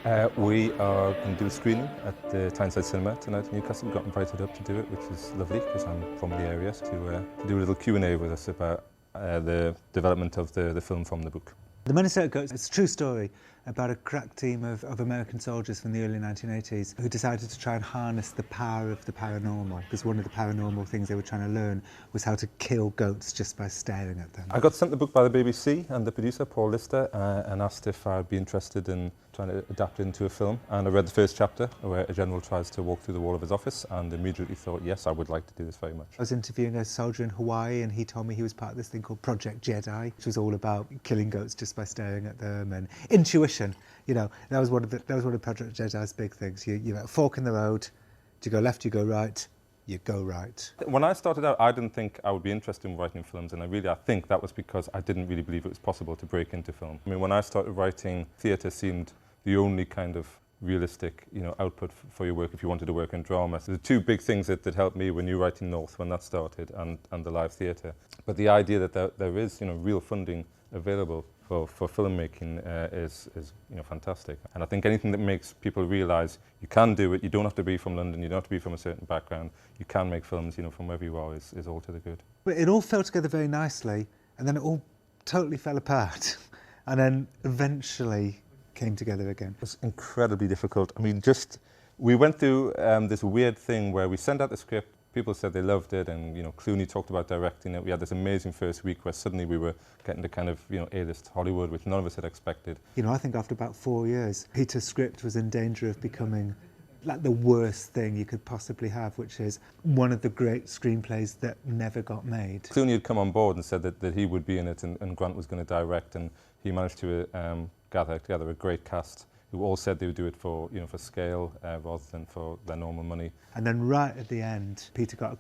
We are going to do a screening at the Tyneside Cinema tonight in Newcastle. We got invited up to do it, which is lovely because I'm from the area, to do a little Q&A with us about the development of the film from the book. The Minnesota Goats is a true story about a crack team of American soldiers from the early 1980s who decided to try and harness the power of the paranormal, because one of the paranormal things they were trying to learn was how to kill goats just by staring at them. I got sent the book by the BBC and the producer, Paul Lister, and asked if I'd be interested in trying to adapt it into a film. And I read the first chapter where a general tries to walk through the wall of his office and immediately thought, yes, I would like to do this very much. I was interviewing a soldier in Hawaii and he told me he was part of this thing called Project Jedi, which was all about killing goats just by staring at them, and intuition. You know, that was one of Project Jedi's big things. You have a fork in the road. Do you go left, you go right, you go right. When I started out, I didn't think I would be interested in writing films, and I think that was because I didn't really believe it was possible to break into film. I mean, when I started writing, theatre seemed the only kind of realistic, output for your work if you wanted to work in drama. So the two big things that helped me were New Writing North when that started, and the live theatre. But the idea that there is, real funding available for filmmaking is fantastic. And I think anything that makes people realise you can do it, you don't have to be from London, you don't have to be from a certain background, you can make films, from wherever you are, is all to the good. But it all fell together very nicely, and then it all totally fell apart, and then eventually came together again. It was incredibly difficult. I mean, we went through this weird thing where we sent out the script, people said they loved it, and Clooney talked about directing it. We had this amazing first week where suddenly we were getting to kind of A-list Hollywood, which none of us had expected. I think after about 4 years, Peter's script was in danger of becoming like the worst thing you could possibly have, which is one of the great screenplays that never got made. Clooney had come on board and said that he would be in it, and Grant was going to direct, and he managed to gather together a great cast who all said they would do it for scale rather than for their normal money. And then right at the end, Peter got a